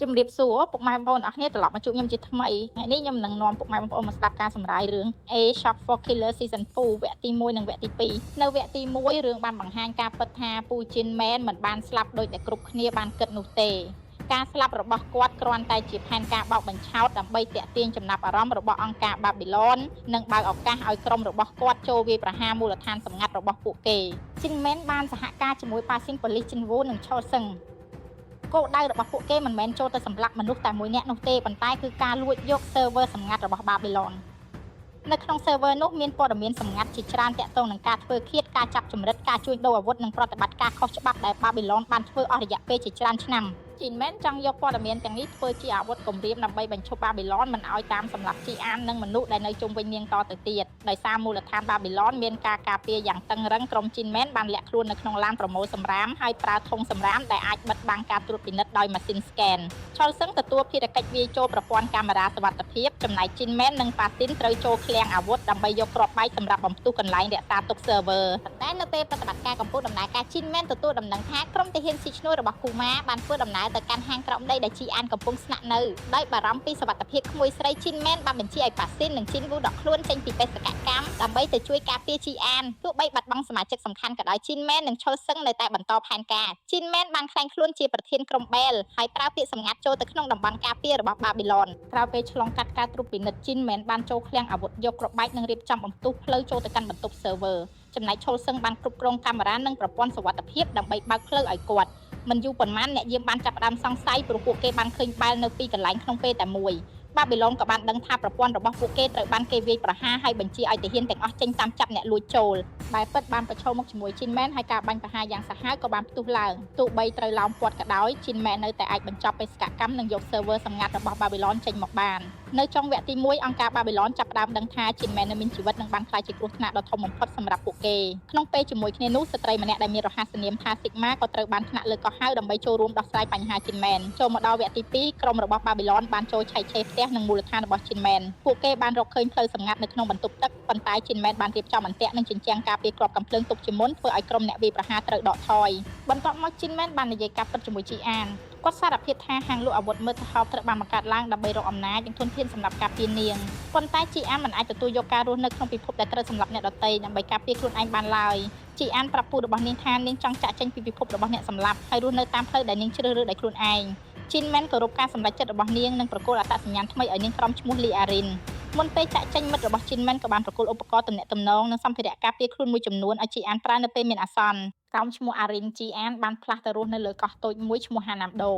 ជំរាបសួរពុកម៉ែបងប្អូនអរគ្នាត្រឡប់មកជួបខ្ញុំជាថ្មីថ្ងៃនេះខ្ញុំនឹងនាំពុកម៉ែបងប្អូនមកស្ដាប់ការសម្រាយរឿង A Shop for Killer Season 2 វគ្គទី1និងវគ្គទី2នៅវគ្គទី1រឿងបានបង្ហាញការពិតថាពូជីនមែនមិនបានស្លាប់ដោយតែគ្រប់គ្នាបានគិតនោះទេការស្លាប់របស់គាត់គ្រាន់តែជាផែនការបោកបញ្ឆោតដើម្បីទាក់ទាញចំណាប់អារម្មណ៍របស់អង្គការបាប៊ីឡននិងបើកឱកាសឲ្យក្រុមរបស់គាត់ចូលវាយប្រហារមូលដ្ឋានសម្ងាត់របស់ពួកគេជីនមែនបានសហការជាមួយប៉ាស៊ីងប៉ូលីសជីនវូនិងឆោសឹងគោលដៅរបស់ពួកគេមិនមែនចូលទៅសម្លាប់មនុស្សតែមួយនាក់នោះទេប៉ុន្តែគឺការលួចយក server សម្ងាត់របស់ Babylon នៅក្នុង server នោះមានព័ត៌មានសម្ងាត់ជាច្រើនទាក់ទងនឹងការធ្វើឃាតការចាប់ចម្រិតការជួញដូរអាវុធនិងប្រតិបត្តិការខុសច្បាប់ដែល Babylon បានធ្វើអស់រយៈពេលជាច្រើនឆ្នាំជីនមែនចង់យកព័ត៌មានទាំងនេះធ្វើជាអាវុធគំរាមដើម្បីបញ្ឈប់ Babylon មិនឲ្យតាមសម្លាប់ជីអាននិងមនុស្សដែលនៅជុំវិញនាងតទៅទៀតដោយសារមូលដ្ឋាន Babylon មានការការពារយ៉ាងតឹងរ៉ឹងក្រុមជីនមែនបានលាក់ខ្លួននៅក្នុងឡានប្រមូលសម្រាមហើយប្រើធុងសម្រាមដែលអាចបិទបាំងការត្រួតពិនិត្យដោយម៉ាស៊ីន scan ឆុលសឹងទទួលភារកិច្ចវាយចូលប្រព័ន្ធកាមេរ៉ាសុវត្ថិភាពចំណែកជីនមែននិងប៉ាស៊ីនត្រូវចូលឃ្លាំងអាវុធដើម្បីយកគ្រាប់បែកសម្រាប់បំផ្ទុះកន្លែងរក្សាទុក server ប៉ុន្តែនៅពេលប្រតិបត្តិការកំពុងដំណើរការជីនមែនទទួលដំណឹងថាក្រុមទាហានស៊ីឈ្នួលរបស់គូម៉ាបានធ្វើដំណើរទៅកាន់ហាងក្រោមដីដែលជីអានកំពុងស្នាក់នៅដោយបារម្ភពីសុវត្ថិភាពក្មួយស្រីជីនមែនបានបញ្ជាឲ្យប៉ាស៊ីននិងជីនវូដកខ្លួនចេញពីបេសកកម្មដើម្បីទៅជួយការពារជីអានទោះបីបាត់បង់សមាជិកសំខាន់ក៏ដោយជីនមែននិងឆុលសឹងនៅតែបន្តផែនការជីនមែនបានក្លែងខ្លួនជាប្រធានក្រុមបែលហើយប្រើពាក្យសម្ងាត់ចូលទៅក្នុងតំបន់ការពាររបស់បាប៊ីឡនក្រោយពេលឆ្លងកាត់ការត្រួតពិនិត្យជីនមែនបានចូលឃ្លាំងអាវុធយកគ្រាប់បែកនិងរៀបចំបន្ទោសផ្លូវចូលទៅកាន់បន្ទប់ server ចំណែកឆុលសឹងបានគ្រប់គ្រងកាមេរ៉ានិងប្រព័ន្ធសុវត្ថិភាពដើម្បីបើកផ្លូវឲ្យគាត់មិនយូរប៉ុន្មានអ្នកយាមបានចាប់ផ្ដើមសង្ស័យព្រោះពួកគេបានឃើញបែលនៅពីរកន្លែងក្នុងពេលតែមួយបាប៊ីឡនក៏បានដឹងថាប្រព័ន្ធរបស់ពួកគេត្រូវបានគេវាយប្រហារហើយបញ្ជាឲ្យទាហានទាំងអស់ចេញតាមចាប់អ្នកលួចចូលដែលពិតបានប្រឈមមុខជាមួយជីនមែនហើយការបាញ់ប្រហារយ៉ាងសាហាវក៏បានផ្ទុះឡើងទោះបីត្រូវឡោមព័ទ្ធក៏ដោយជីនមែននៅតែអាចបញ្ចប់បេសកកម្មនិងយក server សម្ងាត់របស់បាប៊ីឡនចេញមកបាននៅចុងវគ្គទី1អង្គការបាប៊ីឡនចាប់ផ្ដើមដឹងថាជីនមែននៅមានជីវិតនិងបានក្លាយជាគ្រោះថ្នាក់ដ៏ធំបំផុតសម្រាប់ពួកគេក្នុងពេលជាមួយគ្នានោះស្ត្រីម្នាក់ដែលមានរហស្សនាមថា Sigma ក៏ត្រូវបានថ្នាក់លើកោះហៅដើម្បីចូលរួមដោះស្រាយបញ្ហាជីនមែនចូលមកដល់វគ្គទី2ក្រុមរបស់បាប៊ីឡនបានចូលឆែកឆេរផ្ទះនិងមូលដ្ឋានរបស់ជីនមែនពួកគេបានរកឃើញផ្លូវសម្ងាត់នៅក្នុងបន្ទប់ទឹកប៉ុន្តែជីនមែនបានរៀបចំអន្ទាក់និងជញ្ជាំងការពារគ្រាប់កាំភ្លើងទុកជាមុនធ្វើឲ្យក្រុមអ្នកវាយប្រហារត្រូវដកថយបន្ទាប់មកជីនមែនបាននិយាយការពិតជាមួយជីអានគាត់សារភាពថាហាងលក់អាវុធមើលទៅហោបត្រូវបានបង្កើតឡើងដើម្បីរកអំណាចនិងធនធានសម្រាប់ការពារនាងប៉ុន្តែជីអានមិនអាចទទួលយកការរស់នៅក្នុងពិភពដែលត្រូវសម្លាប់អ្នកដទៃដើម្បីការពារខ្លួនឯងបានឡើយជីអានប្រាប់ពូរបស់នាងថានាងចង់ចាក់ចេញពីពិភពរបស់អ្នកសម្លាប់ហើយរស់នៅតាមផ្លូវដែលនាងជ្រើសរើសដោយខ្លួនឯងជីនមែនគោរពការសម្រេចចិត្តរបស់នាងនិងប្រគល់អត្តសញ្ញាណថ្មីឲ្យនាងក្រុមឈ្មោះលីអារីនមុនពេលចាក់ចេញមិត្តរបស់ជីនមែនក៏បានប្រគល់ឧបករណ៍ទំនាក់ទំនងនិងសម្ភារៈការពារខ្លួនមួយចំនួនឲ្យជីអានប្រើនៅពេលមានអាសន្នក្រុមឈ្មោះអារីនជីអានបានផ្លាស់ទៅរស់នៅលើកោះតូចមួយឈ្មោះហាណាំដូ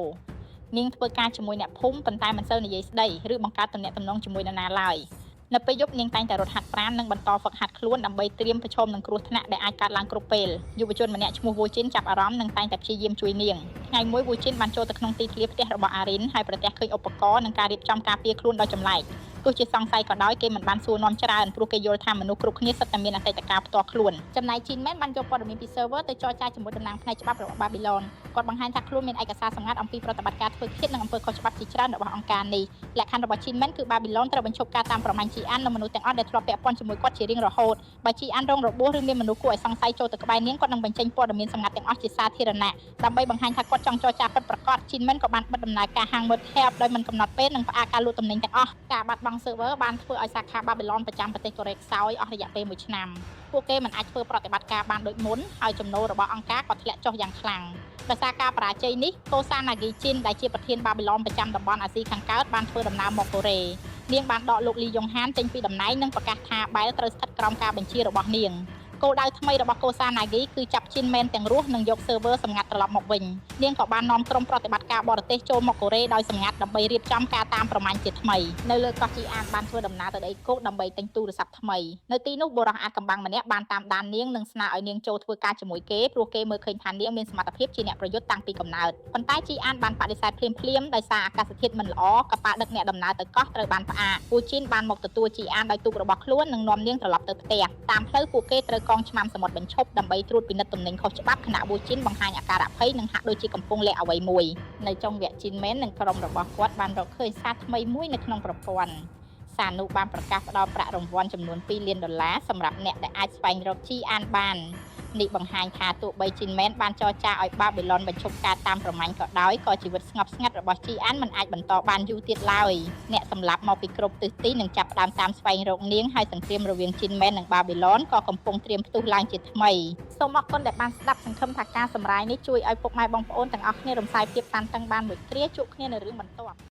នាងធ្វើការជាមួយអ្នកភូមិប៉ុន្តែមិនសូវនិយាយស្ដីឬបង្កើតទំនាក់ទំនងជាមួយនរណាឡើយនៅពេលយប់នាងតែងតែរត់ហាត់ប្រាណនិងបន្តហ្វឹកហាត់ខ្លួនដើម្បីត្រៀមប្រឈមនឹងគ្រោះថ្នាក់ដែលអាចកើតឡើងគ្រប់ពេលយុវជនម្នាក់ឈ្មោះវូជីនចាប់អារម្មណ៍និងតែងតែព្យាយាមជួយនាងថ្ងៃមួយវូជីនបានចូលទៅក្នុងទីធ្លាផ្ទះរបស់អារីនហើយប្រទះឃើញឧបករណ៍និងការរៀបចំការពារខ្លួនដោយចម្លែកទោះជាសង្ស័យក៏ដោយគេមិនបានសួរនាំច្រើនព្រោះគេយល់ថាមនុស្សគ្រប់គ្នាសុទ្ធតែមានអតីតកាលផ្ទាល់ខ្លួនចំណែកជីនមែនបានយកព័ត៌មានពី server ទៅចរចាជាមួយតំណាងផ្នែកច្បាប់របស់បាប៊ីឡនគាត់បង្ហាញថាខ្លួនមានឯកសារសម្ងាត់អំពីប្រតិបត្តិការធ្វើឃាតនិងអំពើខុសច្បាប់ជាច្រើនរបស់អង្គការនេះលក្ខខណ្ឌរបស់ជីនមែនគឺបាប៊ីឡនត្រូវបញ្ឈប់ការតាមប្រមាញ់ជីអាននិងមនុស្សទាំងអស់ដែលធ្លាប់ពាក់ព័ន្ធជាមួយគាត់ជារៀងរហូតបើជីអានរងរបួសឬមានមនុស្សគួរឲ្យសង្ស័យចូលទៅក្បែរនាងគាត់នឹងបញ្ចេញព័ត៌មានសម្ងាត់ទាំងអស់ជាសាធារណៈដើម្បីបង្ហាញថាគាត់ចង់ចរចាពិតប្រាកដជីនមែនក៏បានបិទដំណើរការហាងមើលថែបដោយមិនកំណត់ពេលនិងផ្អាកការលក់ទំនិញទាំងអស់ការបាត់បង់ server បានធ្វើឲ្យសាខាបាប៊ីឡនប្រចាំប្រទេសកូរ៉េខ្សោយអស់រយៈពេល1ឆ្នាំពួកគេមិនអាចធ្វើប្រតិបត្តិការបានដូចមុនហើយចំណូលរបស់អង្គការក៏ធ្លាក់ចុះយ៉ាងខ្លាំងដោយសារការបរាជ័យនេះកូសាណាហ្គីជីនដែលជាប្រធានបាប៊ីឡនប្រចាំតំបន់អាស៊ីខាងកើតបានធ្វើដំណើរមកកូរ៉េនាងបានដកលោកលីយ៉ុងហានចេញពីតំណែងនិងប្រកាសថាបែលត្រូវស្ថិតក្រោមការបញ្ជារបស់នាងគោលដៅថ្មីរបស់កូសាណាហ្គីគឺចាប់ជីនមែនទាំងរស់និងយក server សម្ងាត់ត្រឡប់មកវិញនាងក៏បាននាំក្រុមប្រតិបត្តិការបរទេសចូលមកកូរ៉េដោយសម្ងាត់ដើម្បីរៀបចំការតាមប្រមាញ់ជាថ្មីនៅលើកោះជីអានបានធ្វើដំណើរទៅដីគោកដើម្បីទិញទូរស័ព្ទថ្មីនៅទីនោះបុរសអាចកំបាំងម្នាក់បានតាមដាននាងនិងស្នើឲ្យនាងចូលធ្វើការជាមួយគេព្រោះគេមើលឃើញថានាងមានសមត្ថភាពជាអ្នកប្រយុទ្ធតាំងពីកំណើតប៉ុន្តែជីអានបានបដិសេធភ្លាមៗដោយសារអាកាសធាតុមិនល្អកប៉ាល់ដឹកអ្នកដំណើរទៅកោះត្រូវបានផ្អាកពូជីនបានមកទទួលជីអានដោយទូករបស់ខ្លួននិងនាំនាងត្រឡប់ទៅផ្ទះតាមផ្លូវពួកគេត្រូវកងឆ្មាំសមុទ្របញ្ឈប់ដើម្បីត្រួតពិនិត្យទំនិញខុសច្បាប់ខណៈវូជីនបង្ហាញអាការៈភ័យនិងហាក់ដូចជាកំពុងលាក់អ្វីមួយនៅចុងវគ្គជីនមែននិងក្រុមរបស់គាត់បានរកឃើញសារថ្មីមួយនៅក្នុងប្រព័ន្ធសារនោះបានប្រកាសផ្តល់ប្រាក់រង្វាន់ចំនួន$2 លានសម្រាប់អ្នកដែលអាចស្វែងរកជីអានបាន នេះបង្ហាញថាទោះបីជីនមែនបានចរចាឲ្យបាប៊ីឡុនបញ្ឈប់ការតាមប្រម៉ាញ់ក៏ដោយក៏ជីវិតស្ងប់ស្ងាត់របស់ជីអានមិនអាចបន្តបានយូរទៀតឡើយអ្នកសម្លាប់មកពីគ្រប់ទិសទីនឹងចាប់ផ្ដើមតាមស្វែងរកនាងហើយសង្គ្រាមរវាងជីនមែននិងបាប៊ីឡុនក៏កំពុងត្រៀមផ្ទុះឡើងជាថ្មីសូមអរគុណដែលបានស្ដាប់សង្ឃឹមថាការសម្រាយនេះជួយឲ្យពុកម៉ែបងប្អូនទាំងអស់គ្នារំសាយភាពតានតឹងបានមួយគ្រាជួបគ្នានៅរឿងបន្ទាប់